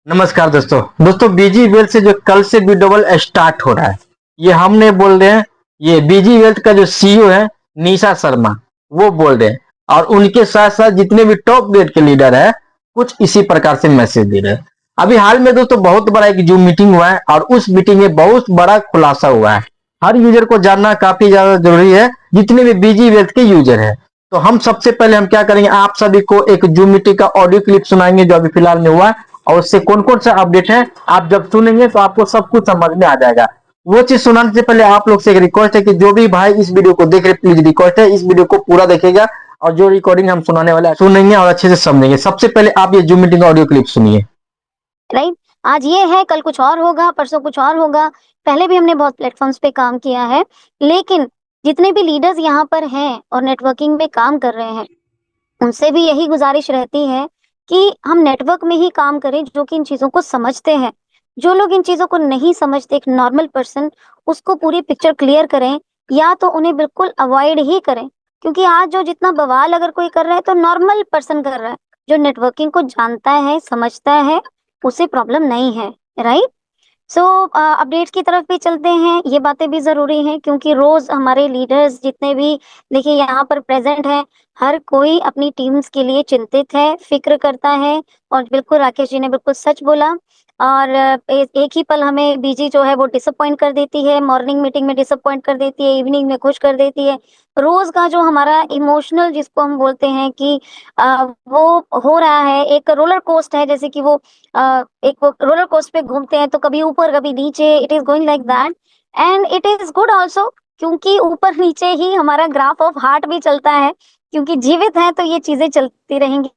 नमस्कार दोस्तों। बीजी वेल्थ से जो कल से बी डबल स्टार्ट हो रहा है, ये हम नहीं बोल रहे हैं। ये बीजी वेल्थ का जो सीईओ है निशा शर्मा, वो बोल रहे हैं। और उनके साथ साथ जितने भी टॉप ग्रेड के लीडर है, कुछ इसी प्रकार से मैसेज दे रहे हैं। अभी हाल में दोस्तों बहुत बड़ा एक जूम मीटिंग हुआ है और उस मीटिंग में बहुत बड़ा खुलासा हुआ है। हर यूजर को जानना काफी ज्यादा जरूरी है, जितने भी बीजी वेल्थ के यूजर है। तो हम सबसे पहले हम क्या करेंगे, आप सभी को एक जूम मीटिंग का ऑडियो क्लिप सुनाएंगे जो अभी फिलहाल में हुआ है, और उससे कौन कौन सा अपडेट है आप जब सुनेंगे तो आपको सब कुछ समझ में आ जाएगा। वो चीज सुनाने से पहले आप लोग से एक रिक्वेस्ट है कि जो भी भाई इस वीडियो को देख रहे, प्लीज रिक्वेस्ट है इस वीडियो को पूरा देखेगा और जो रिकॉर्डिंग हम सुनाने वाले सुनेंगे और अच्छे से समझेंगे। सबसे पहले आप ये जूम मीटिंग ऑडियो क्लिप सुनिए। राइट। आज ये है, कल कुछ और होगा, परसों कुछ और होगा। पहले भी हमने बहुत प्लेटफॉर्म्स पे काम किया है, लेकिन जितने भी लीडर्स यहाँ पर हैं और नेटवर्किंग में काम कर रहे हैं, उनसे भी यही गुजारिश रहती है कि हम नेटवर्क में ही काम करें जो कि इन चीजों को समझते हैं। जो लोग इन चीजों को नहीं समझते, एक नॉर्मल पर्सन, उसको पूरी पिक्चर क्लियर करें या तो उन्हें बिल्कुल अवॉइड ही करें। क्योंकि आज जो जितना बवाल अगर कोई कर रहा है तो नॉर्मल पर्सन कर रहा है। जो नेटवर्किंग को जानता है, समझता है, उसे प्रॉब्लम नहीं है। राइट। सो अपडेट्स की तरफ भी चलते हैं। ये बातें भी जरूरी हैं क्योंकि रोज हमारे लीडर्स जितने भी देखिए यहाँ पर प्रेजेंट हैं, हर कोई अपनी टीम्स के लिए चिंतित है, फिक्र करता है। और बिल्कुल राकेश जी ने बिल्कुल सच बोला। और एक ही पल हमें बीजी जो है वो डिसअपॉइंट कर देती है, मॉर्निंग मीटिंग में डिसअपॉइंट कर देती है, इवनिंग में खुश कर देती है। रोज का जो हमारा इमोशनल जिसको हम बोलते हैं कि वो हो रहा है, एक रोलर कोस्ट है, जैसे कि वो एक वो रोलर कोस्ट पे घूमते हैं तो कभी ऊपर कभी नीचे, it is going like that. And it is good also, क्योंकि ऊपर नीचे ही हमारा ग्राफ ऑफ हार्ट भी चलता है। क्योंकि जीवित है तो ये चीजें चलती रहेंगी,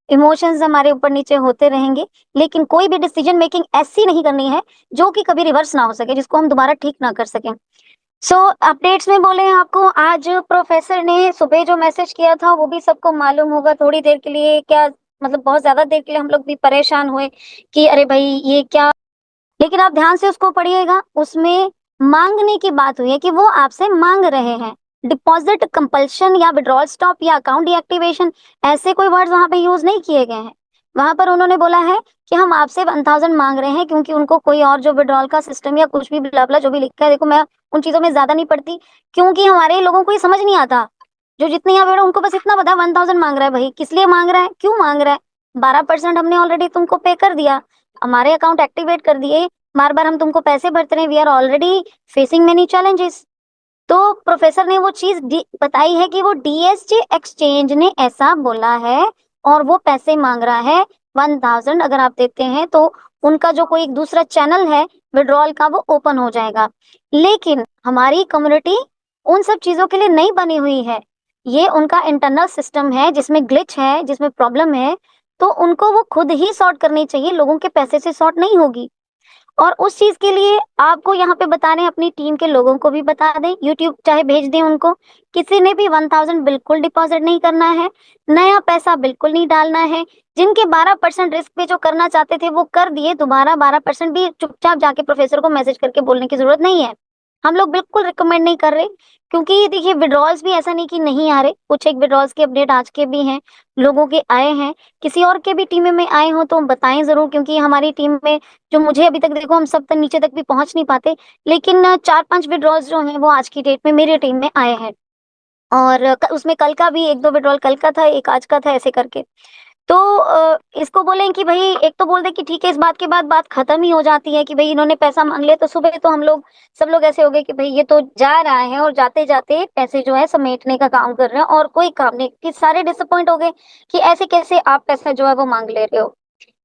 इमोशंस हमारे ऊपर नीचे होते रहेंगे। लेकिन कोई भी डिसीजन मेकिंग ऐसी नहीं करनी है जो कि कभी रिवर्स ना हो सके, जिसको हम दोबारा ठीक ना कर सकें। सो अपडेट्स में बोले आपको, आज प्रोफेसर ने सुबह जो मैसेज किया था वो भी सबको मालूम होगा। थोड़ी देर के लिए क्या, मतलब बहुत ज्यादा देर के लिए हम लोग भी परेशान हुए कि अरे भाई ये क्या। लेकिन आप ध्यान से उसको पढ़िएगा, उसमें मांगने की बात हुई है कि वो आपसे मांग रहे हैं। डिपॉजिट कंपल्शन या विड्रॉल स्टॉप या अकाउंट डीएक्टिवेशन, ऐसे कोई वर्ड्स वहां पे यूज नहीं किए गए हैं। वहां पर उन्होंने बोला है कि हम आपसे 1000 मांग रहे हैं, क्योंकि उनको कोई और जो विड्रॉल का सिस्टम या कुछ भी ब्ला ब्ला जो भी लिखा है, देखो मैं उन चीजों में ज्यादा नहीं पड़ती, क्योंकि हमारे लोगों को ये समझ नहीं आता। जो जितने यहाँ बैठे उनको बस इतना पता है 1000 मांग रहा है। भाई किस लिए मांग रहा है, क्यों मांग रहा है? 12% हमने ऑलरेडी तुमको पे कर दिया, हमारे अकाउंट एक्टिवेट कर दिए, बार बार हम तुमको पैसे भरते रहे, we are already facing many challenges. तो प्रोफेसर ने वो चीज बताई है कि वो डीएसजे एक्सचेंज ने ऐसा बोला है और वो पैसे मांग रहा है 1000। अगर आप देते हैं तो उनका जो कोई एक दूसरा चैनल है विड्रॉल का, वो ओपन हो जाएगा। लेकिन हमारी कम्युनिटी उन सब चीजों के लिए नहीं बनी हुई है। ये उनका इंटरनल सिस्टम है जिसमें ग्लिच है, जिसमें प्रॉब्लम है। तो उनको वो खुद ही सॉर्ट करनी चाहिए, लोगों के पैसे से सॉर्ट नहीं होगी। और उस चीज के लिए आपको यहाँ पे बता रहे हैं, अपनी टीम के लोगों को भी बता दें, यूट्यूब चाहे भेज दें उनको। किसी ने भी 1000 बिल्कुल डिपॉजिट नहीं करना है, नया पैसा बिल्कुल नहीं डालना है। जिनके 12% रिस्क पे जो करना चाहते थे वो कर दिए, दोबारा 12% भी चुपचाप जाके प्रोफेसर को मैसेज करके बोलने की जरूरत नहीं है। हम लोग बिल्कुल रिकमेंड नहीं कर रहे, क्योंकि देखिए विड्रॉल्स भी ऐसा नहीं कि नहीं आ रहे, कुछ एक विड्रॉल्स के अपडेट आज के भी हैं, लोगों के आए हैं। किसी और के भी टीम में आए हो तो बताएं जरूर, क्योंकि हमारी टीम में जो मुझे अभी तक, देखो हम सब तक नीचे तक भी पहुंच नहीं पाते, लेकिन 4-5 विड्रॉल्स जो हैं वो आज की डेट में मेरी टीम में आए हैं। और उसमें कल का भी एक दो विड्रॉल कल का था, एक आज का था, ऐसे करके। तो इसको बोलें कि भाई एक तो बोल दे कि ठीक है, इस बात के बाद बात खत्म ही हो जाती है कि भाई इन्होंने पैसा मांग लिया। तो सुबह तो हम लोग सब लोग ऐसे हो गए कि भाई ये तो जा रहा है और जाते जाते पैसे जो है समेटने का काम कर रहे हैं और कोई काम नहीं, कि सारे डिसअपॉइंट हो गए कि ऐसे कैसे आप पैसा जो है वो मांग ले रहे हो।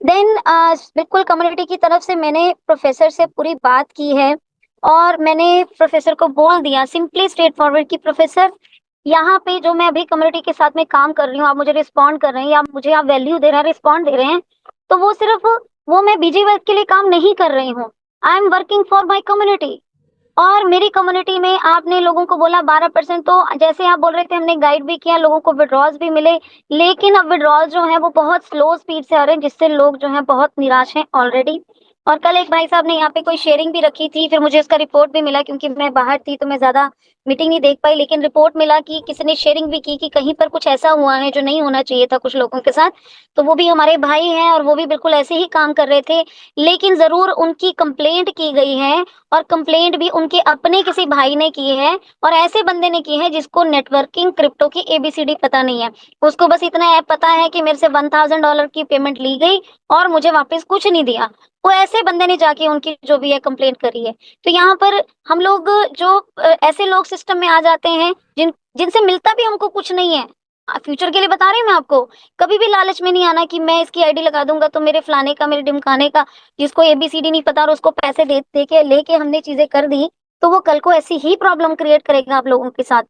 देन बिल्कुल कम्युनिटी की तरफ से मैंने प्रोफेसर से पूरी बात की है और मैंने प्रोफेसर को बोल दिया सिंपली स्ट्रेट फॉरवर्ड कि प्रोफेसर, यहाँ पे जो मैं अभी कम्युनिटी के साथ में काम कर रही हूँ, आप मुझे रिस्पॉन्ड कर रहे हैं या मुझे आप वैल्यू दे रहे हैं, रिस्पॉन्ड दे रहे हैं, तो वो सिर्फ वो मैं बीजी वर्क के लिए काम नहीं कर रही हूँ। I am working for my community. और मेरी कम्युनिटी में आपने लोगों को बोला 12%, तो जैसे आप बोल रहे थे हमने गाइड भी किया, लोगों को विड्रॉल्स भी मिले। लेकिन अब विड्रॉल्स जो है वो बहुत स्लो स्पीड से आ रहे हैं, जिससे लोग जो है बहुत निराश हैं ऑलरेडी। और कल एक भाई साहब ने यहाँ पे कोई शेयरिंग भी रखी थी, फिर मुझे उसका रिपोर्ट भी मिला क्योंकि मैं बाहर थी तो मैं ज़्यादा मीटिंग नहीं देख पाई, लेकिन रिपोर्ट मिला कि किसी ने शेयरिंग भी की कि कहीं पर कुछ ऐसा हुआ है जो नहीं होना चाहिए था कुछ लोगों के साथ। तो वो भी हमारे भाई हैं और वो भी बिल्कुल ऐसे ही काम कर रहे थे, लेकिन ज़रूर उनकी कंप्लेंट की गई है और कंप्लेंट भी उनके अपने किसी भाई ने की है और ऐसे बंदे ने की है जिसको नेटवर्किंग क्रिप्टो की एबीसीडी पता नहीं है। उसको बस इतना ऐप पता है कि मेरे से $1000 की पेमेंट ली गई और मुझे वापस कुछ नहीं दिया। वो ऐसे बंदे ने जाके उनकी जो भी है कंप्लेंट करी है। तो यहाँ पर हम लोग जो ऐसे लोग सिस्टम में आ जाते हैं जिनसे मिलता भी हमको कुछ नहीं है। फ्यूचर के लिए बता रही हूँ मैं आपको। कभी भी लालच में नहीं आना कि मैं इसकी आईडी लगा दूँगा तो मेरे फलाने का, मेरे ढिमकाने का, जिसको एबीसीडी नहीं पता और उसको पैसे दे के लेके हमने चीज़ें कर दी, तो वो कल को ऐसी ही प्रॉब्लम क्रिएट करेगा आप लोगों के साथ।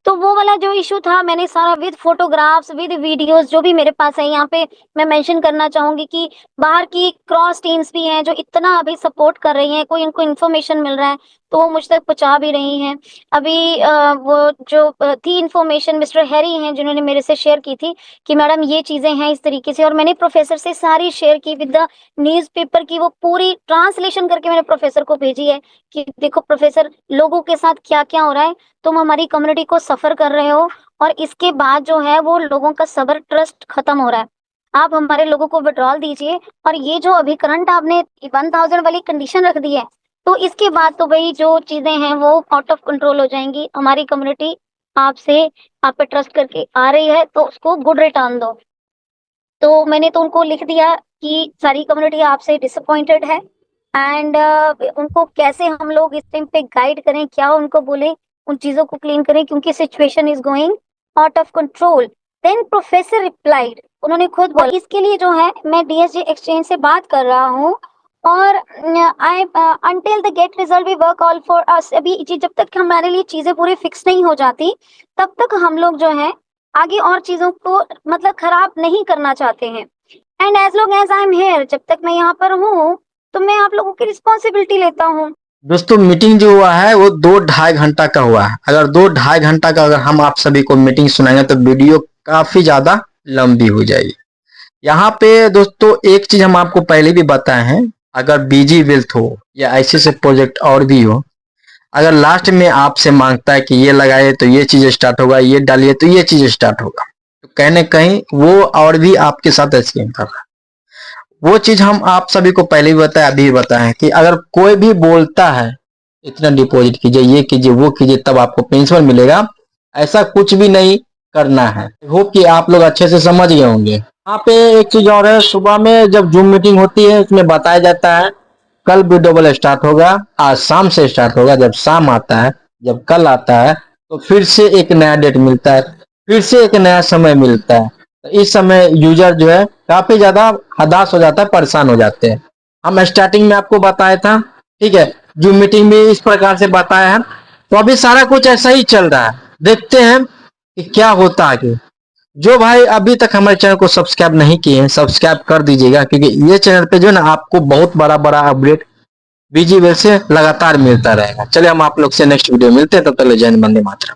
तो वो वाला जो इश्यू था मैंने सारा विद फोटोग्राफ्स, विद वीडियोज़ जो भी मेरे पास है, यहाँ पे मैं मेंशन करना चाहूँगी कि बाहर की क्रॉस टीम्स भी हैं जो इतना अभी सपोर्ट कर रही हैं, कोई उनको इन्फॉर्मेशन मिल रहा है तो वो मुझ तक पहुँचा भी रही हैं। अभी वो जो थी इन्फॉर्मेशन, मिस्टर हैरी हैं जिन्होंने मेरे से शेयर की थी कि मैडम ये चीज़ें हैं इस तरीके से, और मैंने प्रोफ़ेसर से सारी शेयर की विद द न्यूज़पेपर की वो पूरी ट्रांसलेशन करके मैंने प्रोफ़ेसर को भेजी है कि देखो प्रोफ़ेसर, लोगों के साथ क्या-क्या हो रहा है, तुम हमारी कम्युनिटी को सफ़र कर रहे हो और इसके बाद जो है वो लोगों का सब्र, ट्रस्ट खत्म हो रहा है। आप हमारे लोगों को विड्रॉल दीजिए और ये जो अभी करंट आपने 1000 वाली कंडीशन रख दी है, तो इसके बाद तो भई जो चीज़ें हैं वो आउट ऑफ कंट्रोल हो जाएँगी। हमारी कम्युनिटी आपसे, आप पे ट्रस्ट करके आ रही है तो उसको गुड रिटर्न दो। तो मैंने तो उनको लिख दिया कि सारी कम्युनिटी आपसे डिसअपॉइंटेड है एंड उनको कैसे हम लोग इस टाइम पे गाइड करें, क्या उनको बोलें, उन चीज़ों को क्लीन करें क्योंकि situation is going out of control. Then professor replied, उन्होंने खुद बोला इसके लिए जो है मैं डीएसजी एक्सचेंज से बात कर रहा हूँ और I until the get result we work all for us. अभी जब तक हमारे लिए चीज़ें पूरी फिक्स नहीं हो जाती तब तक हम लोग जो है आगे और चीज़ों को मतलब खराब नहीं करना चाहते हैं। And as long as I am here, जब तक मैं यहाँ पर हूँ, तो मैं आप लोगों की रिस्पॉन्सिबिलिटी लेता हूँ। दोस्तों मीटिंग जो हुआ है वो 2-2.5 घंटा का हुआ है। अगर 2-2.5 घंटा का अगर हम आप सभी को मीटिंग सुनाएंगे तो वीडियो काफी ज्यादा लंबी हो जाएगी। यहाँ पे दोस्तों एक चीज हम आपको पहले भी बताए हैं, अगर बीजी वेल्थ हो या ऐसे से प्रोजेक्ट और भी हो, अगर लास्ट में आपसे मांगता है कि ये लगाए तो ये चीज स्टार्ट होगा, ये डालिए तो ये चीज स्टार्ट होगा, तो कहीं ना कहीं वो और भी आपके साथ स्कैम कर रहा है। वो चीज हम आप सभी को पहले भी बताया, अभी भी बताए कि अगर कोई भी बोलता है इतना डिपॉजिट कीजिए, ये कीजिए, वो कीजिए, तब आपको प्रिंसिपल मिलेगा, ऐसा कुछ भी नहीं करना है। होप कि आप लोग अच्छे से समझ गए होंगे। यहाँ पे एक चीज और है, सुबह में जब जूम मीटिंग होती है उसमें बताया जाता है कल भी डबल स्टार्ट होगा, आज शाम से स्टार्ट होगा। जब शाम आता है, जब कल आता है, तो फिर से एक नया डेट मिलता है, फिर से एक नया समय मिलता है। तो इस समय यूजर जो है काफी ज्यादा हताश हो जाता है, परेशान हो जाते हैं। हम स्टार्टिंग में आपको बताया था, ठीक है, जूम मीटिंग भी इस प्रकार से बताया है, तो अभी सारा कुछ ऐसा ही चल रहा है। देखते हैं कि क्या होता है आगे। जो भाई अभी तक हमारे चैनल को सब्सक्राइब नहीं किए हैं, सब्सक्राइब कर दीजिएगा, क्योंकि ये चैनल पे जो है ना आपको बहुत बड़ा बड़ा अपडेट बीजीवेल से लगातार मिलता रहेगा। चलिए हम आप लोग से नेक्स्ट वीडियो मिलते हैं, तब तक ले जय हिंद, वंदे मातरम।